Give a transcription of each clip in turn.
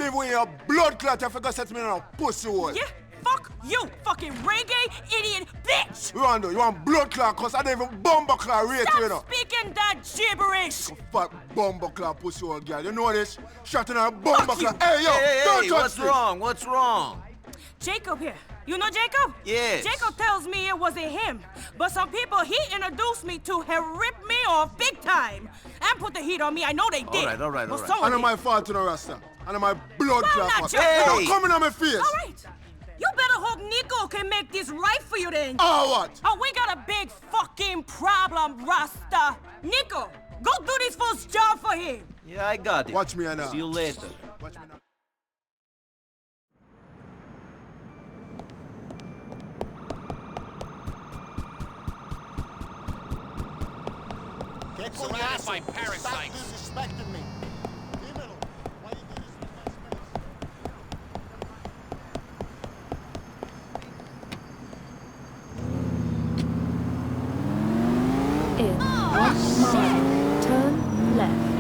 live with your blood clot if you go set me in a pussy hole. Yeah, fuck you, fucking reggae idiot bitch! Rondo, you want blood clot cause I don't even bumble clot rate you know. Stop speaking that gibberish! Fat bumble clot pussy hole girl, you know this? Shot in a bumble Fuck you. clot. Hey yo, don't touch what's me. wrong? What's wrong? Jacob here. You know Jacob? Yes. Jacob tells me it wasn't him, but some people he introduced me to have ripped me off big time and put the heat on me. I know they did. All right. But I someone know did. my fault, you know, Rasta. I know my blood Well, clot. not fuck. just- Hey, Hey. don't come in on my face. All right. You better hope Nico can make this right for you then. Oh, what? Oh, we got a big fucking problem, Rasta. Nico, go do this first job for him. Yeah, I got it. Watch me now. See you later. Watch me now. Get Surrounded by parasites. Stop disrespecting me. Dímelo. Why you disrespect In 1 mile, turn left.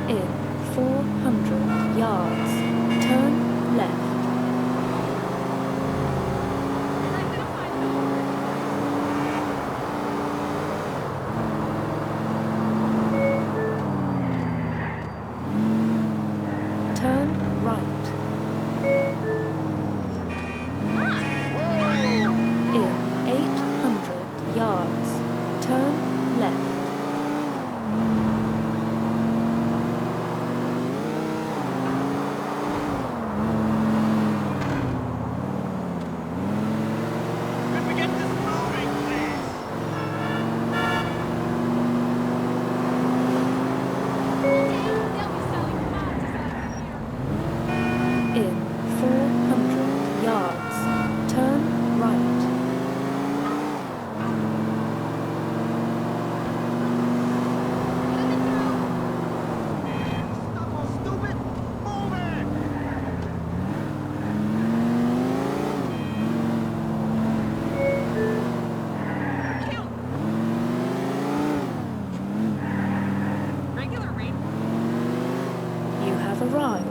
In 400 yards, turn left. Turn right. In 800 yards, turn left. Can we get this moving, please? In 400 yards, turn right. Stop all stupid. Move it. Kill. Regular rain. You have arrived.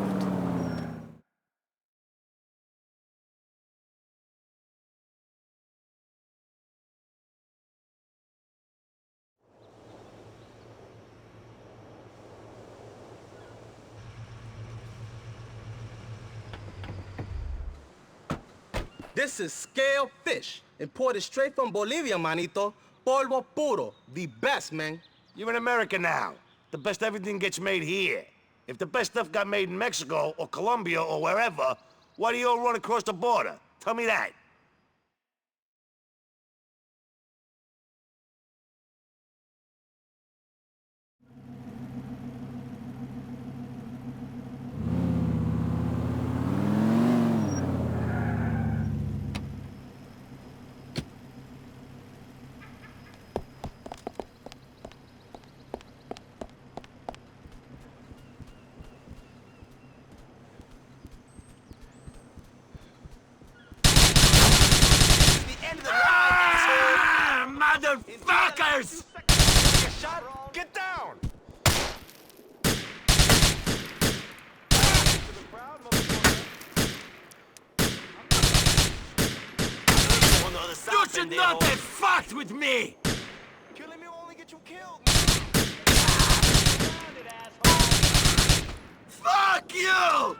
This is scale fish, imported straight from Bolivia, manito. Polvo puro, the best, man. You're in America now. The best everything gets made here. If the best stuff got made in Mexico or Colombia or wherever, why do you all run across the border? Tell me that. Motherfuckers! Get down. You should not have fucked with me! Killing me will only get you killed. Fuck you!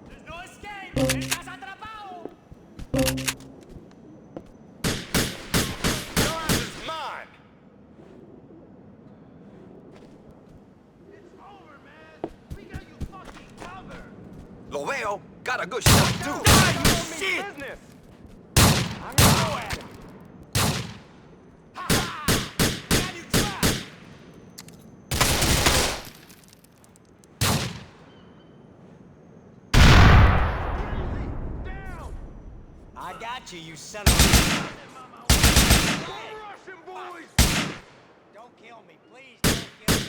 There's no escape. Estás atrapado. Your ass is mine. got a good shot, too. Die, you shit! Business. I'm gonna go at him. Ha ha! Got you trapped. Down. I got you, you son of a... Russian boys! Don't kill me, please don't kill me.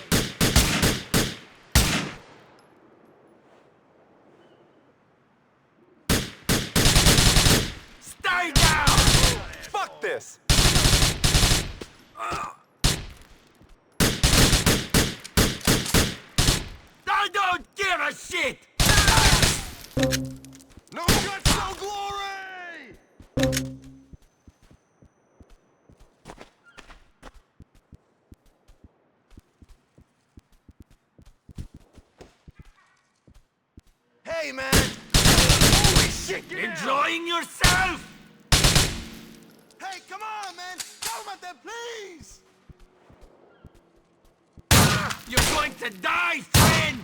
Stay down! Fuck this! I don't give a shit! No guts, no glory! Hey, man! Holy shit, get Enjoying yourself? Hey, come on, man! Tell him about that, please! You're going to die, friend!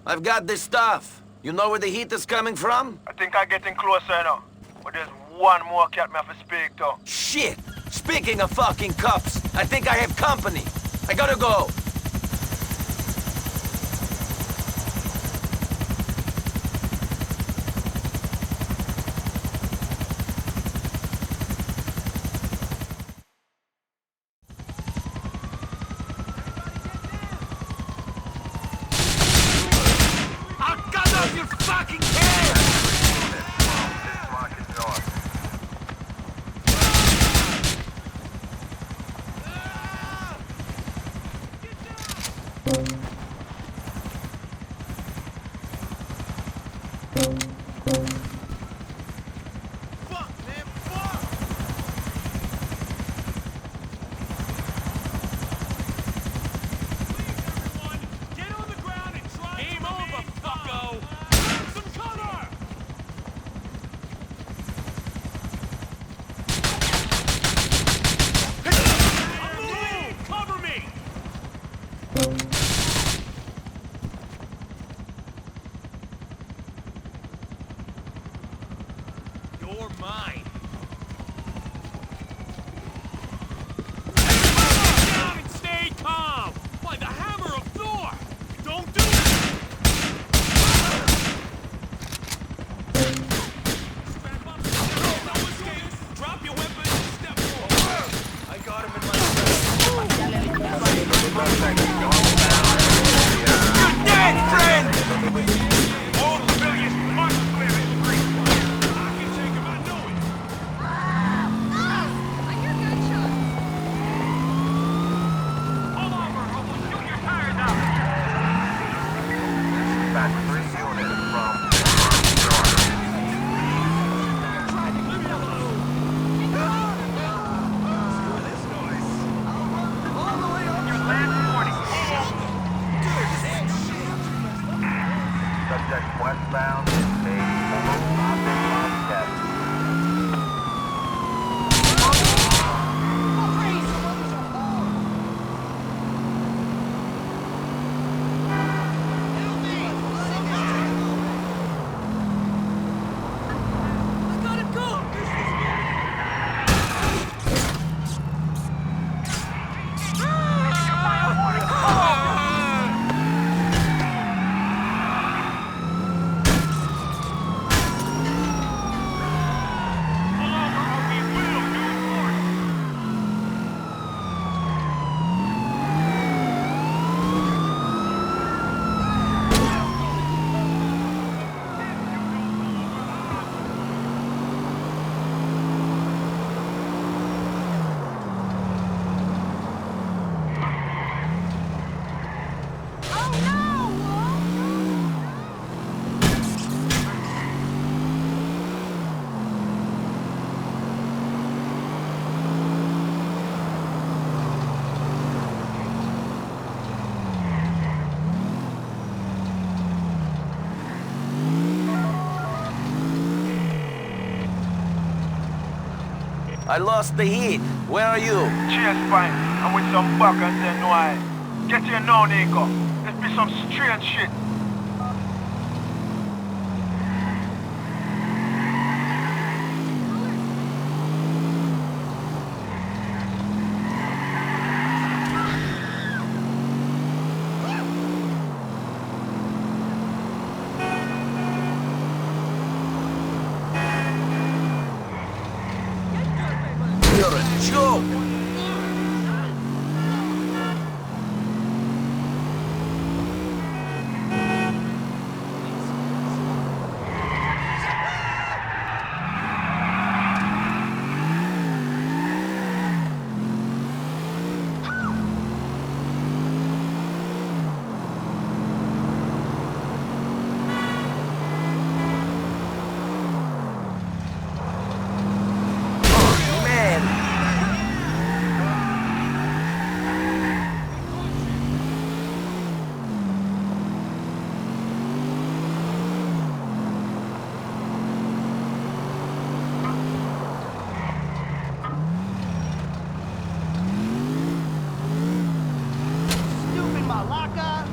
I've got this stuff. You know where the heat is coming from? I think I'm getting closer now. But there's one more cat me have to speak to. Shit! Speaking of fucking cops, I think I have company. I gotta go. I'll cut off your fucking head! Fuck, man, fuck! Everyone, get on the ground and try. Game over, fucko! Have some cover! I'm moving! Cover me! You're mine. Down and stay calm. By the hammer of Thor. Don't do that. Strap up. No escape. Drop your weapon and step forward. I got him in my You're dead, friend! all civilians must clear the street. I can take him, I know it. Pull over or we'll shoot your tires out. Subject westbound, state, I gotta go! I lost the heat. Where are you? Chase fine. I'm with some buckers and no I. Get here now, Nico. This be some strange shit. You're a joke. Stupid malaka!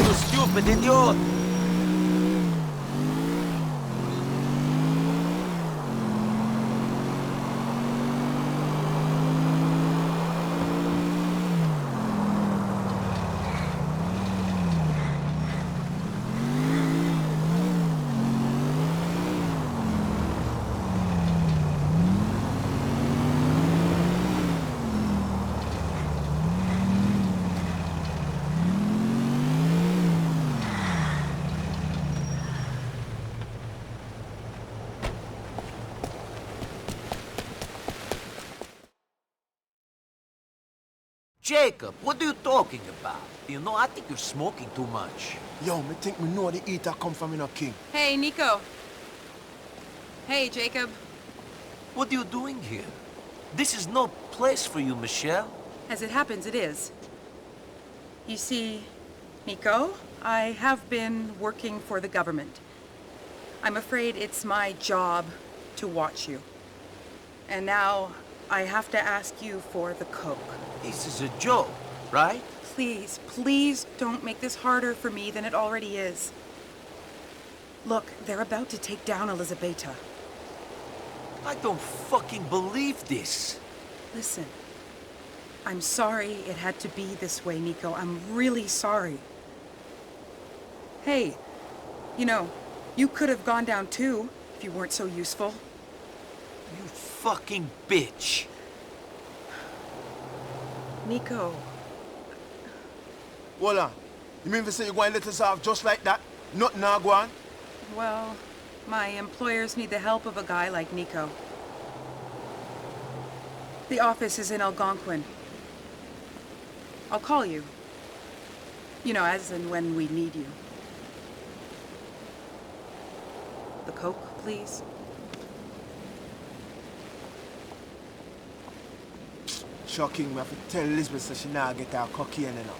You stupid idiot. Jacob, what are you talking about? You know, I think you're smoking too much. Yo, me think me know the eater come from in a king. Hey, Nico. Hey, Jacob. What are you doing here? This is no place for you, Michelle. As it happens, it is. You see, Nico, I have been working for the government. I'm afraid it's my job to watch you. And now I have to ask you for the coke. This is a joke, right? Please, please don't make this harder for me than it already is. Look, they're about to take down Elizabeta. I don't fucking believe this. Listen, I'm sorry it had to be this way, Nico. I'm really sorry. Hey, you know, you could have gone down too if you weren't so useful. You fucking bitch. Nico. Hold on. You mean to say you're going to let us off just like that? Nothing now go on? Well, my employers need the help of a guy like Nico. The office is in Algonquin. I'll call you. You know, as and when we need you. The coke, please. Shocking, we have to tell Elizabeth so she now get her cocaine, you know.